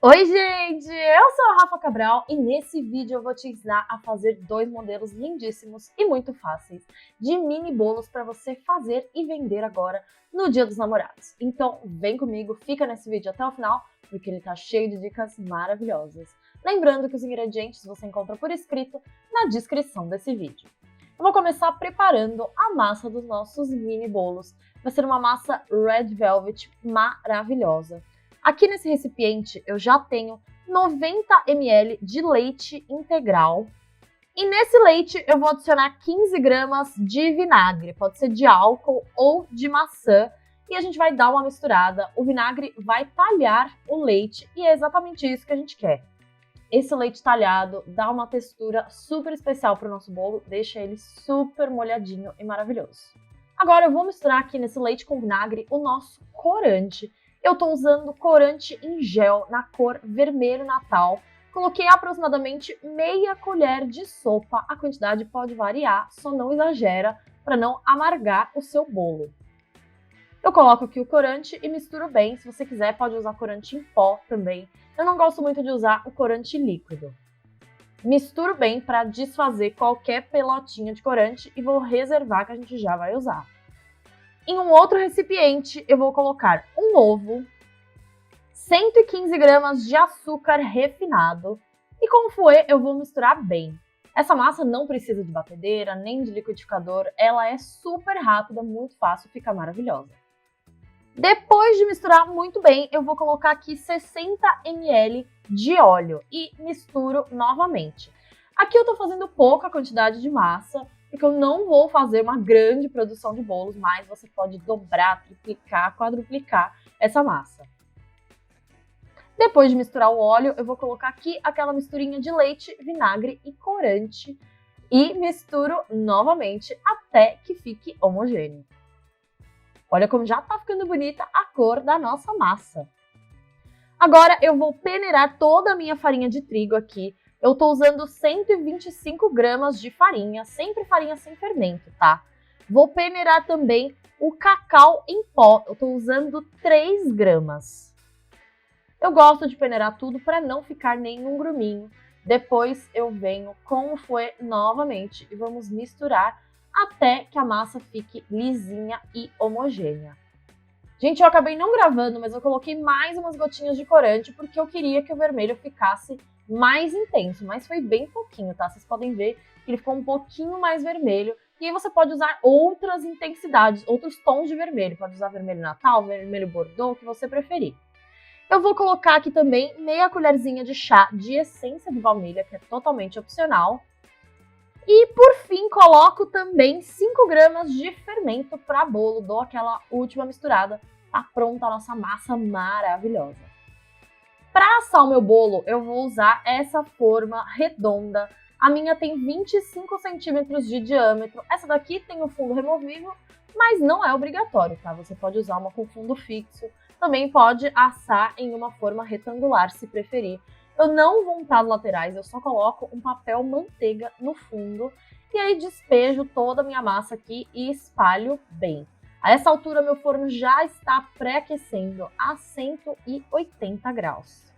Oi, gente! Eu sou a Rafa Cabral e nesse vídeo eu vou te ensinar a fazer dois modelos lindíssimos e muito fáceis de mini bolos para você fazer e vender agora no Dia dos Namorados. Então vem comigo, fica nesse vídeo até o final porque ele tá cheio de dicas maravilhosas. Lembrando que os ingredientes você encontra por escrito na descrição desse vídeo. Eu vou começar preparando a massa dos nossos mini bolos. Vai ser uma massa Red Velvet maravilhosa. Aqui nesse recipiente eu já tenho 90 ml de leite integral. E nesse leite eu vou adicionar 15 gramas de vinagre, pode ser de álcool ou de maçã. E a gente vai dar uma misturada, o vinagre vai talhar o leite e é exatamente isso que a gente quer. Esse leite talhado dá uma textura super especial para o nosso bolo, deixa ele super molhadinho e maravilhoso. Agora eu vou misturar aqui nesse leite com vinagre o nosso corante. Eu tô usando corante em gel na cor vermelho natal. Coloquei aproximadamente meia colher de sopa. A quantidade pode variar, só não exagera para não amargar o seu bolo. Eu coloco aqui o corante e misturo bem. Se você quiser, pode usar corante em pó também. Eu não gosto muito de usar o corante líquido. Misturo bem para desfazer qualquer pelotinha de corante e vou reservar que a gente já vai usar. Em um outro recipiente, eu vou colocar um ovo, 115 gramas de açúcar refinado e com o fouet eu vou misturar bem. Essa massa não precisa de batedeira, nem de liquidificador, ela é super rápida, muito fácil, fica maravilhosa. Depois de misturar muito bem, eu vou colocar aqui 60 ml de óleo e misturo novamente. Aqui eu tô fazendo pouca quantidade de massa, porque eu não vou fazer uma grande produção de bolos, mas você pode dobrar, triplicar, quadruplicar essa massa. Depois de misturar o óleo, eu vou colocar aqui aquela misturinha de leite, vinagre e corante e misturo novamente até que fique homogêneo. Olha como já tá ficando bonita a cor da nossa massa. Agora eu vou peneirar toda a minha farinha de trigo aqui. Eu tô usando 125 gramas de farinha, sempre farinha sem fermento, tá? Vou peneirar também o cacau em pó, eu tô usando 3 gramas. Eu gosto de peneirar tudo para não ficar nenhum gruminho. Depois eu venho com o fouet novamente e vamos misturar até que a massa fique lisinha e homogênea. Gente, eu acabei não gravando, mas eu coloquei mais umas gotinhas de corante porque eu queria que o vermelho ficasse mais intenso, mas foi bem pouquinho, tá? Vocês podem ver que ele ficou um pouquinho mais vermelho. E aí você pode usar outras intensidades, outros tons de vermelho. Pode usar vermelho natal, vermelho bordô, o que você preferir. Eu vou colocar aqui também meia colherzinha de chá de essência de baunilha, que é totalmente opcional. E por fim, coloco também 5 gramas de fermento para bolo, dou aquela última misturada. Tá pronta a nossa massa maravilhosa. Para assar o meu bolo, eu vou usar essa forma redonda. A minha tem 25 centímetros de diâmetro. Essa daqui tem o fundo removível, mas não é obrigatório, tá? Você pode usar uma com fundo fixo. Também pode assar em uma forma retangular, se preferir. Eu não vou untar as laterais, eu só coloco um papel manteiga no fundo. E aí despejo toda a minha massa aqui e espalho bem. A essa altura, meu forno já está pré-aquecendo a 180 graus.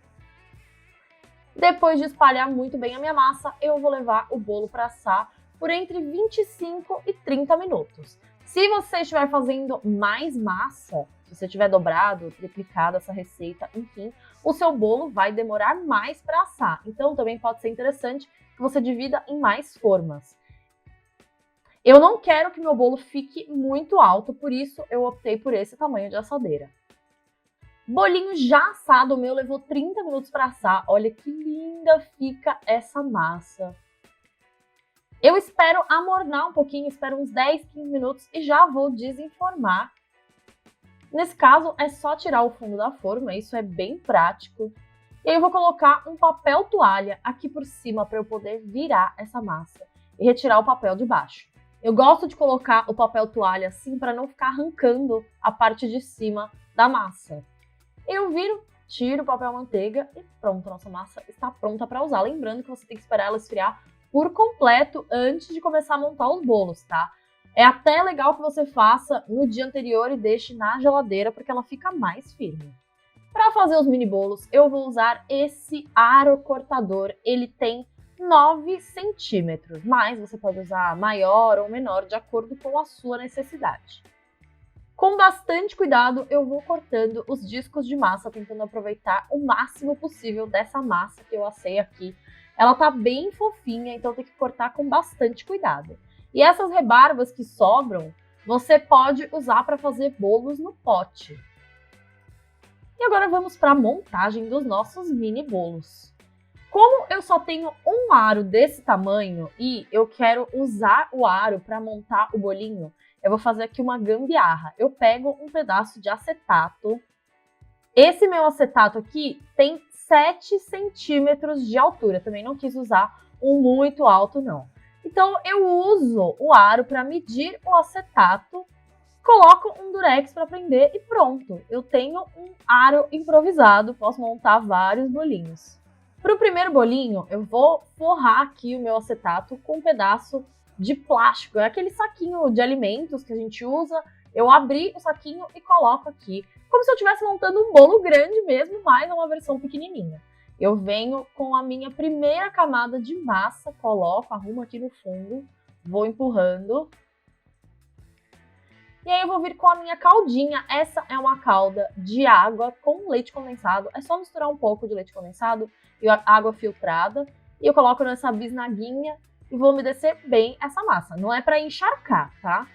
Depois de espalhar muito bem a minha massa, eu vou levar o bolo para assar por entre 25 e 30 minutos. Se você estiver fazendo mais massa, se você tiver dobrado, triplicado essa receita, enfim, o seu bolo vai demorar mais para assar. Então também pode ser interessante que você divida em mais formas. Eu não quero que meu bolo fique muito alto, por isso eu optei por esse tamanho de assadeira. Bolinho já assado, o meu levou 30 minutos para assar. Olha que linda fica essa massa. Eu espero amornar um pouquinho, espero uns 10, 15 minutos e já vou desenformar. Nesse caso, é só tirar o fundo da forma, isso é bem prático. E aí eu vou colocar um papel toalha aqui por cima para eu poder virar essa massa e retirar o papel de baixo. Eu gosto de colocar o papel toalha assim para não ficar arrancando a parte de cima da massa. Eu viro, tiro o papel manteiga e pronto, nossa massa está pronta para usar. Lembrando que você tem que esperar ela esfriar por completo antes de começar a montar os bolos, tá? É até legal que você faça no dia anterior e deixe na geladeira porque ela fica mais firme. Para fazer os mini bolos, eu vou usar esse aro cortador. Ele tem 9 centímetros, mas você pode usar maior ou menor de acordo com a sua necessidade. Com bastante cuidado, eu vou cortando os discos de massa, tentando aproveitar o máximo possível dessa massa que eu assei aqui. Ela tá bem fofinha, então tem que cortar com bastante cuidado. E essas rebarbas que sobram, você pode usar para fazer bolos no pote. E agora vamos para a montagem dos nossos mini bolos. Como eu só tenho um aro desse tamanho e eu quero usar o aro para montar o bolinho, eu vou fazer aqui uma gambiarra. Eu pego um pedaço de acetato. Esse meu acetato aqui tem 7 centímetros de altura. Também não quis usar um muito alto, não. Então eu uso o aro para medir o acetato, coloco um durex para prender e pronto. Eu tenho um aro improvisado, posso montar vários bolinhos. Para o primeiro bolinho, eu vou forrar aqui o meu acetato com um pedaço de plástico. É aquele saquinho de alimentos que a gente usa. Eu abri o saquinho e coloco aqui, como se eu estivesse montando um bolo grande mesmo, mas é uma versão pequenininha. Eu venho com a minha primeira camada de massa, coloco, arrumo aqui no fundo, vou empurrando. E aí eu vou vir com a minha caldinha. Essa é uma calda de água com leite condensado. É só misturar um pouco de leite condensado e água filtrada. E eu coloco nessa bisnaguinha e vou umedecer bem essa massa. Não é para encharcar, tá?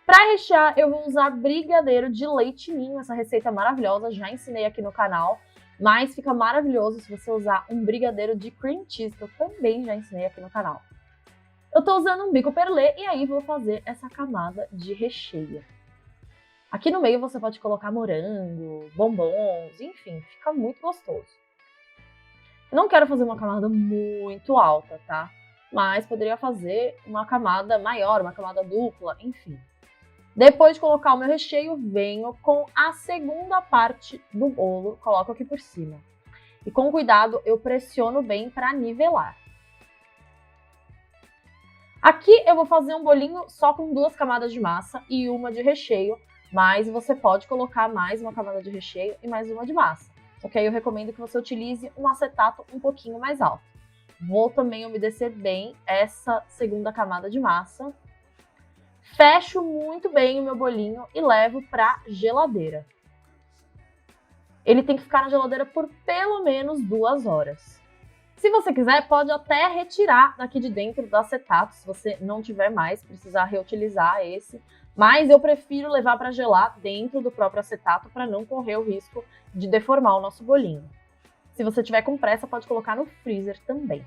Para rechear, eu vou usar brigadeiro de leite ninho. Essa receita é maravilhosa, já ensinei aqui no canal. Mas fica maravilhoso se você usar um brigadeiro de cream cheese, que eu também já ensinei aqui no canal. Eu tô usando um bico perlé e aí vou fazer essa camada de recheio. Aqui no meio você pode colocar morango, bombons, enfim, fica muito gostoso. Eu não quero fazer uma camada muito alta, tá? Mas poderia fazer uma camada maior, uma camada dupla, enfim. Depois de colocar o meu recheio, venho com a segunda parte do bolo, coloco aqui por cima. E com cuidado eu pressiono bem para nivelar. Aqui eu vou fazer um bolinho só com 2 camadas de massa e uma de recheio, mas você pode colocar mais uma camada de recheio e mais uma de massa. Só que aí eu recomendo que você utilize um acetato um pouquinho mais alto. Vou também umedecer bem essa segunda camada de massa. Fecho muito bem o meu bolinho e levo para geladeira. Ele tem que ficar na geladeira por pelo menos 2 horas. Se você quiser, pode até retirar daqui de dentro do acetato, se você não tiver mais, precisar reutilizar esse. Mas eu prefiro levar para gelar dentro do próprio acetato para não correr o risco de deformar o nosso bolinho. Se você tiver com pressa, pode colocar no freezer também.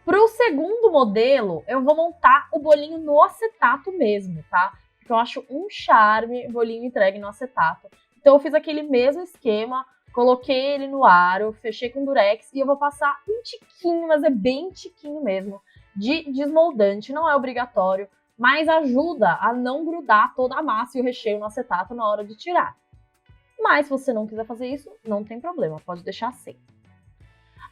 Para o segundo modelo, eu vou montar o bolinho no acetato mesmo, tá? Porque eu acho um charme bolinho entregue no acetato. Então eu fiz aquele mesmo esquema. Coloquei ele no aro, fechei com durex e eu vou passar um tiquinho, mas é bem tiquinho mesmo, de desmoldante. Não é obrigatório, mas ajuda a não grudar toda a massa e o recheio no acetato na hora de tirar. Mas se você não quiser fazer isso, não tem problema, pode deixar sem.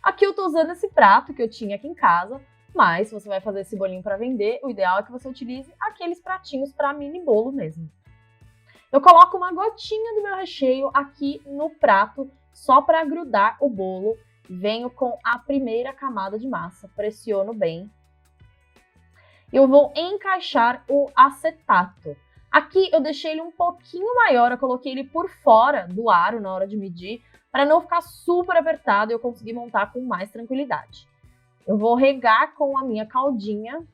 Aqui eu tô usando esse prato que eu tinha aqui em casa, mas se você vai fazer esse bolinho para vender, o ideal é que você utilize aqueles pratinhos para mini bolo mesmo. Eu coloco uma gotinha do meu recheio aqui no prato, só para grudar o bolo. Venho com a primeira camada de massa, pressiono bem. Eu vou encaixar o acetato. Aqui eu deixei ele um pouquinho maior, eu coloquei ele por fora do aro na hora de medir, para não ficar super apertado e eu conseguir montar com mais tranquilidade. Eu vou regar com a minha caldinha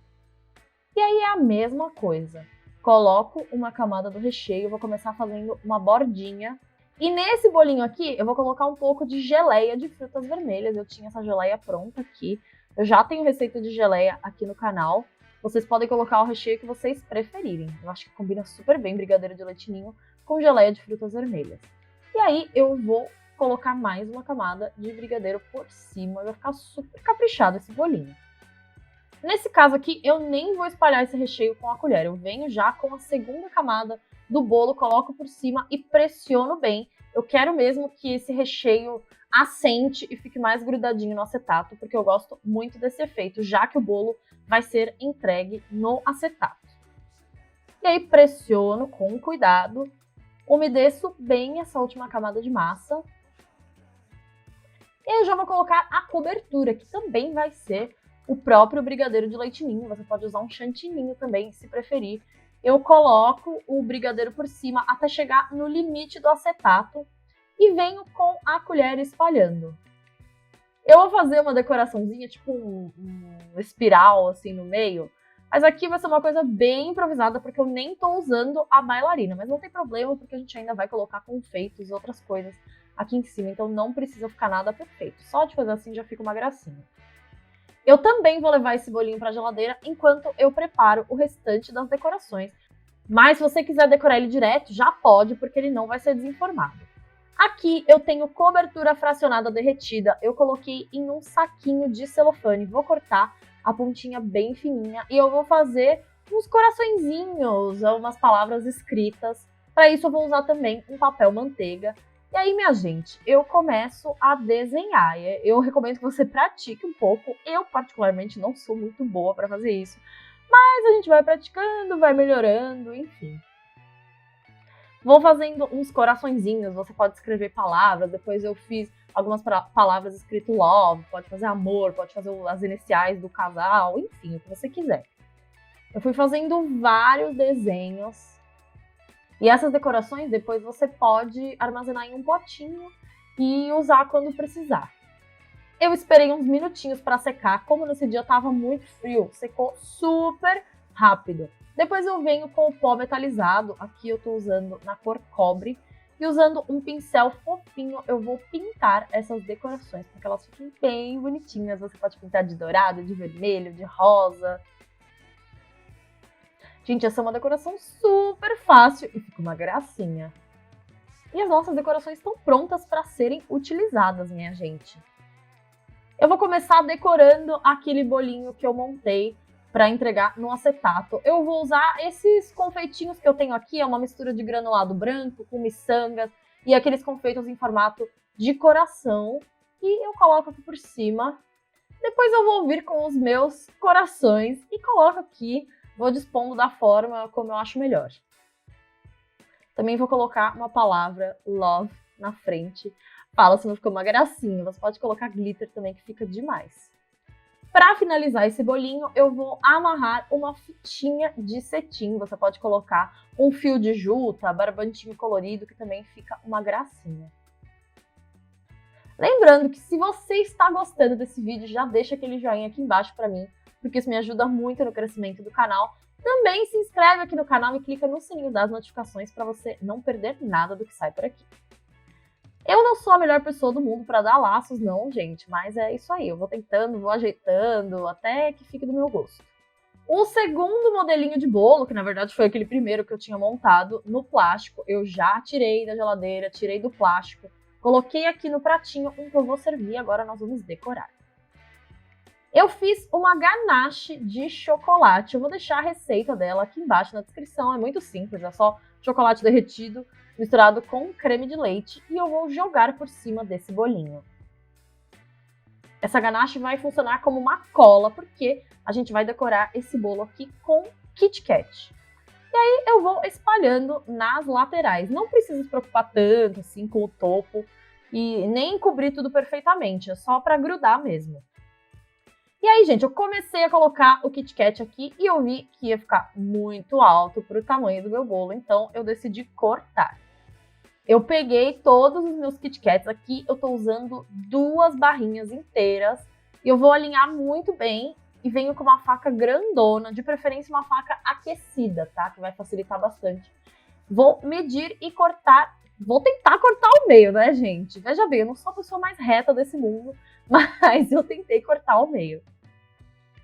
e aí é a mesma coisa. Coloco uma camada do recheio, vou começar fazendo uma bordinha. E nesse bolinho aqui, eu vou colocar um pouco de geleia de frutas vermelhas. Eu tinha essa geleia pronta aqui. Eu já tenho receita de geleia aqui no canal. Vocês podem colocar o recheio que vocês preferirem. Eu acho que combina super bem brigadeiro de leite ninho com geleia de frutas vermelhas. E aí eu vou colocar mais uma camada de brigadeiro por cima. Vai ficar super caprichado esse bolinho. Nesse caso aqui, eu nem vou espalhar esse recheio com a colher. Eu venho já com a segunda camada do bolo, coloco por cima e pressiono bem. Eu quero mesmo que esse recheio assente e fique mais grudadinho no acetato, porque eu gosto muito desse efeito, já que o bolo vai ser entregue no acetato. E aí pressiono com cuidado Umedeço bem essa última camada de massa. E eu já vou colocar a cobertura, que também vai ser o próprio brigadeiro de leite ninho. Você pode usar um chantininho também, se preferir. Eu coloco o brigadeiro por cima até chegar no limite do acetato e venho com a colher espalhando. Eu vou fazer uma decoraçãozinha, tipo um espiral assim no meio, mas aqui vai ser uma coisa bem improvisada, porque eu nem tô usando a bailarina, mas não tem problema, porque a gente ainda vai colocar confeitos e outras coisas aqui em cima, então não precisa ficar nada perfeito. Só de fazer assim já fica uma gracinha. Eu também vou levar esse bolinho pra geladeira enquanto eu preparo o restante das decorações, mas se você quiser decorar ele direto, já pode, porque ele não vai ser desenformado. Aqui eu tenho cobertura fracionada derretida, eu coloquei em um saquinho de celofane, vou cortar a pontinha bem fininha e eu vou fazer uns coraçõezinhos, umas palavras escritas. Para isso eu vou usar também um papel manteiga. E aí, minha gente, eu começo a desenhar. Eu recomendo que você pratique um pouco. Eu, particularmente, não sou muito boa para fazer isso, mas a gente vai praticando, vai melhorando, enfim. Vou fazendo uns coraçõezinhos, você pode escrever palavras, depois eu fiz algumas palavras escrito love, pode fazer amor, pode fazer as iniciais do casal, enfim, o que você quiser. Eu fui fazendo vários desenhos e essas decorações depois você pode armazenar em um potinho e usar quando precisar. Eu esperei uns minutinhos para secar, como nesse dia estava muito frio, secou super rápido. Depois eu venho com o pó metalizado, aqui eu estou usando na cor cobre, e usando um pincel fofinho eu vou pintar essas decorações, para que elas fiquem bem bonitinhas. Você pode pintar de dourado, de vermelho, de rosa. Gente, essa é uma decoração super fácil e fica uma gracinha. E as nossas decorações estão prontas para serem utilizadas, minha gente. Eu vou começar decorando aquele bolinho que eu montei para entregar no acetato. Eu vou usar esses confeitinhos que eu tenho aqui, é uma mistura de granulado branco com miçangas e aqueles confeitos em formato de coração. E eu coloco aqui por cima. Depois eu vou vir com os meus corações e coloco aqui, vou dispondo da forma como eu acho melhor. Também vou colocar uma palavra love na frente. Fala se não ficou uma gracinha. Você pode colocar glitter também, que fica demais. Para finalizar esse bolinho, eu vou amarrar uma fitinha de cetim. Você pode colocar um fio de juta, barbantinho colorido, que também fica uma gracinha. Lembrando que se você está gostando desse vídeo, já deixa aquele joinha aqui embaixo para mim, porque isso me ajuda muito no crescimento do canal. Também se inscreve aqui no canal e clica no sininho das notificações para você não perder nada do que sai por aqui. Eu não sou a melhor pessoa do mundo para dar laços, não, gente, mas é isso aí. Eu vou tentando, vou ajeitando, até que fique do meu gosto. O segundo modelinho de bolo, que na verdade foi aquele primeiro que eu tinha montado no plástico, eu já tirei da geladeira, tirei do plástico, coloquei aqui no pratinho, um que eu vou servir, agora nós vamos decorar. Eu fiz uma ganache de chocolate, eu vou deixar a receita dela aqui embaixo na descrição, é muito simples, é só chocolate derretido, misturado com creme de leite, e eu vou jogar por cima desse bolinho. Essa ganache vai funcionar como uma cola, porque a gente vai decorar esse bolo aqui com Kit Kat. E aí eu vou espalhando nas laterais. Não precisa se preocupar tanto assim com o topo e nem cobrir tudo perfeitamente, é só para grudar mesmo. E aí, gente, eu comecei a colocar o Kit Kat aqui e eu vi que ia ficar muito alto para o tamanho do meu bolo, então eu decidi cortar. Eu peguei todos os meus Kit Kats aqui, eu tô usando 2 barrinhas inteiras e eu vou alinhar muito bem e venho com uma faca grandona, de preferência uma faca aquecida, tá? Que vai facilitar bastante. Vou medir e cortar, vou tentar cortar o meio, né, gente? Veja bem, eu não sou a pessoa mais reta desse mundo, mas eu tentei cortar o meio.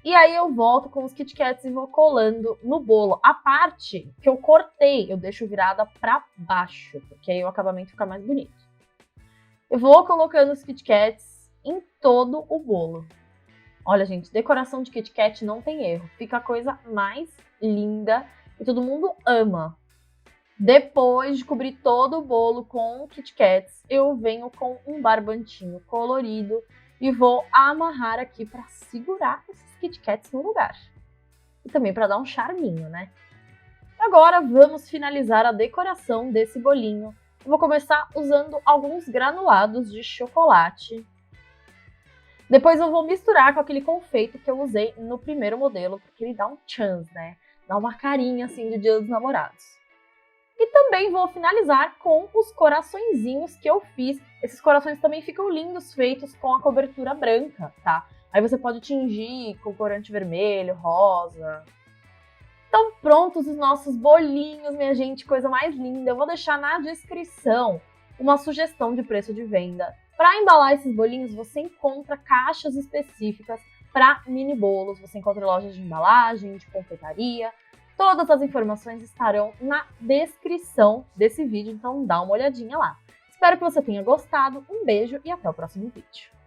E aí eu volto com os Kit Kats e vou colando no bolo. A parte que eu cortei, eu deixo virada para baixo, porque aí o acabamento fica mais bonito. Eu vou colocando os Kit Kats em todo o bolo. Olha, gente, decoração de Kit Kat não tem erro. Fica a coisa mais linda e todo mundo ama. Depois de cobrir todo o bolo com Kit Kats, eu venho com um barbantinho colorido e vou amarrar aqui para segurar esses Kit Kats no lugar. E também para dar um charminho, né? Agora vamos finalizar a decoração desse bolinho. Eu vou começar usando alguns granulados de chocolate. Depois eu vou misturar com aquele confeito que eu usei no primeiro modelo, porque ele dá um chance, né? Dá uma carinha assim de Dia dos Namorados. E também vou finalizar com os coraçõezinhos que eu fiz. Esses corações também ficam lindos, feitos com a cobertura branca, tá? Aí você pode tingir com corante vermelho, rosa. Estão prontos os nossos bolinhos, minha gente, coisa mais linda. Eu vou deixar na descrição uma sugestão de preço de venda. Para embalar esses bolinhos, você encontra caixas específicas para mini bolos. Você encontra lojas de embalagem, de confeitaria. Todas as informações estarão na descrição desse vídeo, então dá uma olhadinha lá. Espero que você tenha gostado, um beijo e até o próximo vídeo.